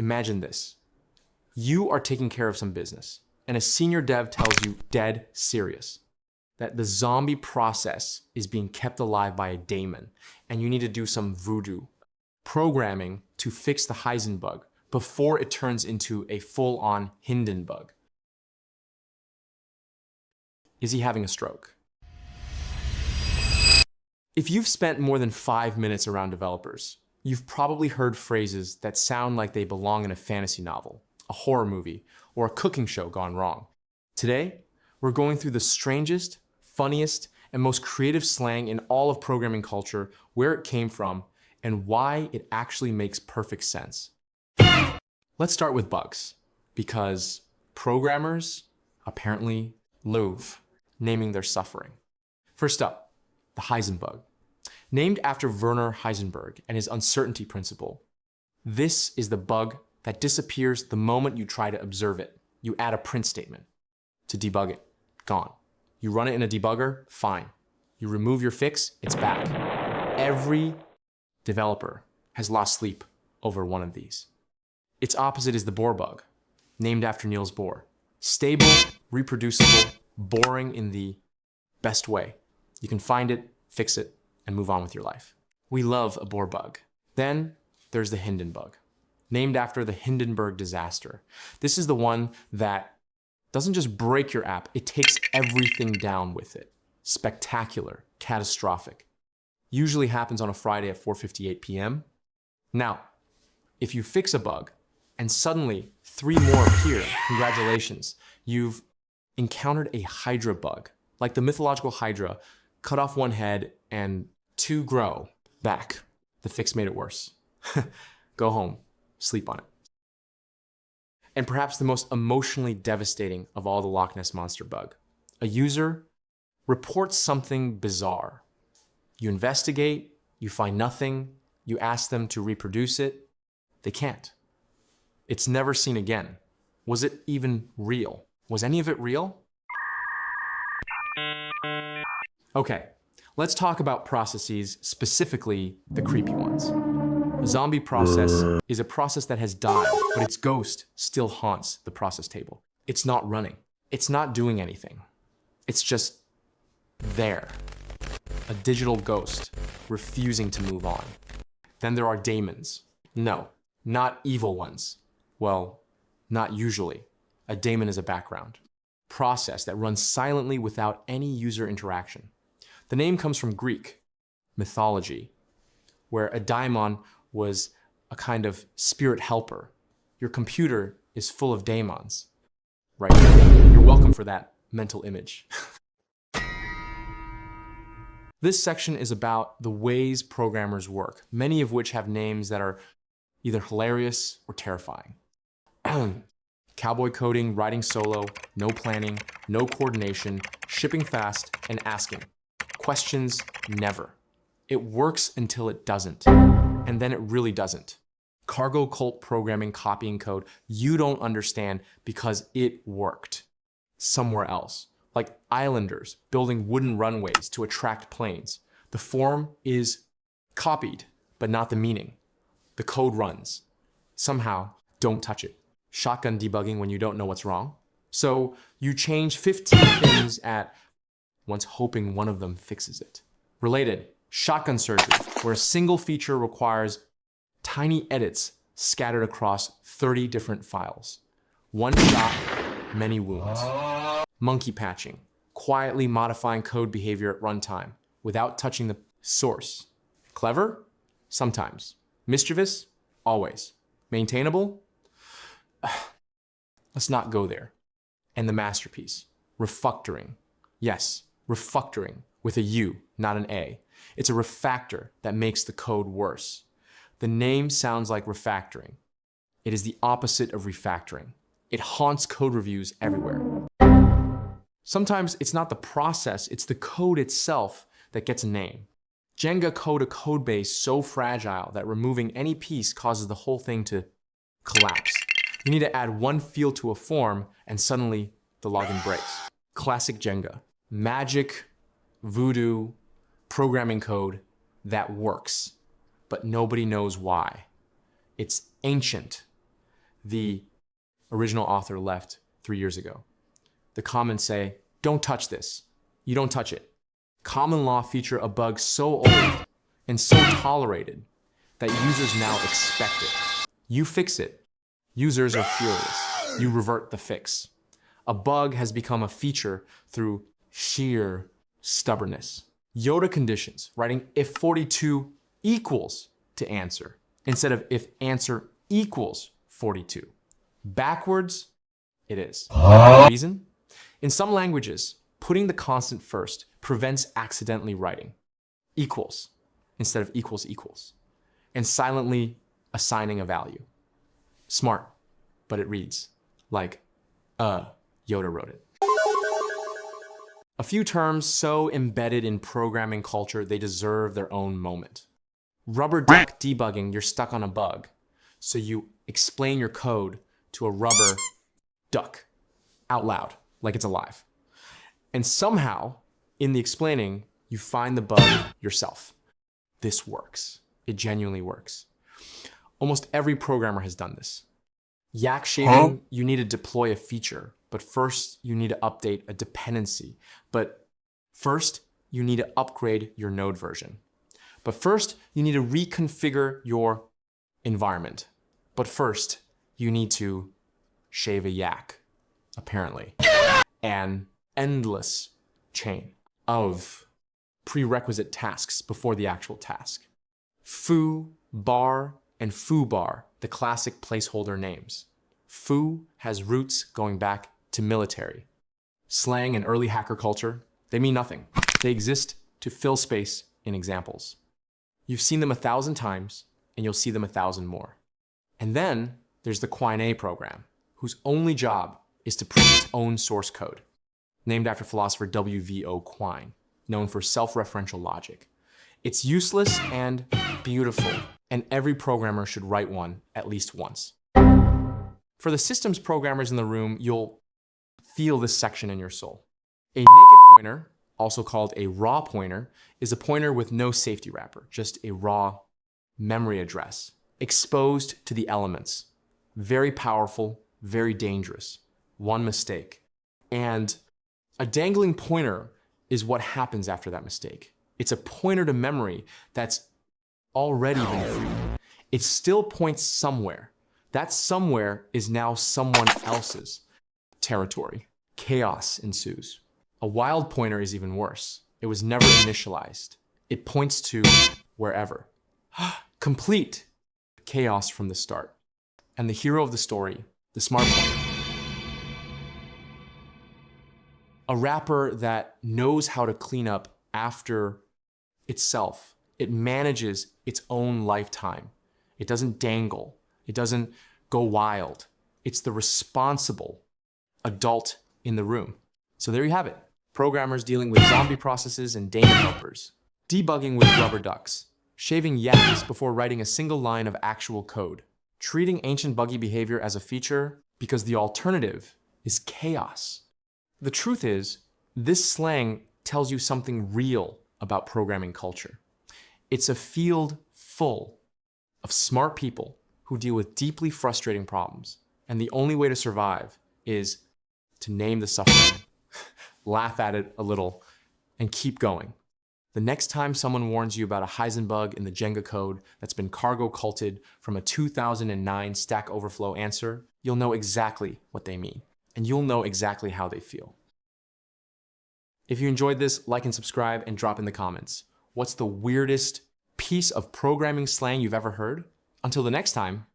Imagine this. You are taking care of some business, and a senior dev tells you dead serious that the zombie process is being kept alive by a daemon, and you need to do some voodoo programming to fix the Heisenbug before it turns into a full-on Hindenburg. Is he having a stroke? If you've spent more than 5 minutes around developers, you've probably heard phrases that sound like they belong in a fantasy novel, a horror movie, or a cooking show gone wrong. Today, we're going through the strangest, funniest, and most creative slang in all of programming culture, where it came from, and why it actually makes perfect sense. Let's start with bugs, because programmers apparently loathe naming their suffering. First up, the Heisenbug. Named after Werner Heisenberg and his uncertainty principle, this is the bug that disappears the moment you try to observe it. You add a print statement to debug it. Gone. You run it in a debugger, fine. You remove your fix, it's back. Every developer has lost sleep over one of these. Its opposite is the Bohr bug, named after Niels Bohr. Stable, reproducible, boring in the best way. You can find it, fix it, and move on with your life. We love a Bohr bug. Then there's the Hindenburg, named after the Hindenburg disaster. This is the one that doesn't just break your app, it takes everything down with it. Spectacular, catastrophic. Usually happens on a Friday at 4:58 p.m. Now, if you fix a bug and suddenly 3 more appear, congratulations, you've encountered a Hydra bug. Like the mythological Hydra, cut off one head and 2 grow back. The fix made it worse. Go home, sleep on it. And perhaps the most emotionally devastating of all the Loch Ness Monster bug. A user reports something bizarre. You investigate, you find nothing, you ask them to reproduce it, they can't. It's never seen again. Was it even real? Was any of it real? Okay, let's talk about processes, specifically the creepy ones. A zombie process is a process that has died, but its ghost still haunts the process table. It's not running. It's not doing anything. It's just there. A digital ghost refusing to move on. Then there are daemons. No, not evil ones. Well, not usually. A daemon is a background process that runs silently without any user interaction. The name comes from Greek mythology, where a daimon was a kind of spirit helper. Your computer is full of daemons, right? You're welcome for that mental image. This section is about the ways programmers work, many of which have names that are either hilarious or terrifying. Cowboy coding, writing solo, no planning, no coordination, shipping fast, and asking. Questions never. It works until it doesn't, and then it really doesn't. Cargo cult programming, copying code you don't understand because it worked somewhere else. Like islanders building wooden runways to attract planes. The form is copied, but not the meaning. The code runs. Somehow, don't touch it. Shotgun debugging when you don't know what's wrong. So you change 15 things at once, hoping one of them fixes it. Related, shotgun surgery, where a single feature requires tiny edits scattered across 30 different files. One shot, many wounds. Monkey patching, quietly modifying code behavior at runtime without touching the source. Clever? Sometimes. Mischievous? Always. Maintainable? Let's not go there. And the masterpiece, refactoring. Yes, refactoring with a U, not an A. It's a refactor that makes the code worse. The name sounds like refactoring. It is the opposite of refactoring. It haunts code reviews everywhere. Sometimes it's not the process, it's the code itself that gets a name. Jenga code a code base so fragile that removing any piece causes the whole thing to collapse. You need to add one field to a form and suddenly the login breaks. Classic Jenga. Magic, voodoo, programming code that works, but nobody knows why. It's ancient. the original author left 3 years ago. The comments say, "Don't touch this. You don't touch it." Common law feature a bug so old and so tolerated that users now expect it. You fix it. Users are furious. You revert the fix. A bug has become a feature through sheer stubbornness. Yoda conditions, writing if 42 equals to answer, instead of if answer equals 42. Backwards, it is. Reason? In some languages, putting the constant first prevents accidentally writing equals instead of equals equals, and silently assigning a value. Smart, but it reads like, Yoda wrote it. A few terms so embedded in programming culture they deserve their own moment. Rubber duck debugging, you're stuck on a bug, so you explain your code to a rubber duck out loud, like it's alive. And somehow, in the explaining, you find the bug yourself. This works. It genuinely works. Almost every programmer has done this. Yak shaving, you need to deploy a feature, but first you need to update a dependency. But first, you need to upgrade your node version. But first, you need to reconfigure your environment. But first, you need to shave a yak, apparently. An endless chain of prerequisite tasks before the actual task. Foo, bar, and foobar, the classic placeholder names. Foo has roots going back to military. Slang and early hacker culture, they mean nothing. They exist to fill space in examples. You've seen them 1,000 times, and you'll see them 1,000 more. And then there's the Quine program, whose only job is to print its own source code, named after philosopher W.V.O. Quine, known for self-referential logic. It's useless and beautiful, and every programmer should write one at least once. For the systems programmers in the room, you'll feel this section in your soul. A naked pointer, also called a raw pointer, is a pointer with no safety wrapper, just a raw memory address, exposed to the elements. Very powerful, very dangerous. One mistake. And a dangling pointer is what happens after that mistake. It's a pointer to memory that's already been freed. It still points somewhere. That somewhere is now someone else's territory. Chaos ensues. A wild pointer is even worse. It was never initialized. It points to wherever. Complete chaos from the start. And the hero of the story, the smart pointer. A wrapper that knows how to clean up after itself. It manages its own lifetime. It doesn't dangle. It doesn't go wild. It's the responsible adult in the room. So there you have it. Programmers dealing with zombie processes and daemon helpers. Debugging with rubber ducks. Shaving yaks before writing a single line of actual code. Treating ancient buggy behavior as a feature because the alternative is chaos. The truth is, this slang tells you something real about programming culture. It's a field full of smart people who deal with deeply frustrating problems. And the only way to survive is to name the suffering, laugh at it a little, and keep going. The next time someone warns you about a Heisenbug in the Jenga code that's been cargo culted from a 2009 Stack Overflow answer, you'll know exactly what they mean, and you'll know exactly how they feel. If you enjoyed this, like and subscribe and drop in the comments. What's the weirdest piece of programming slang you've ever heard? Until the next time,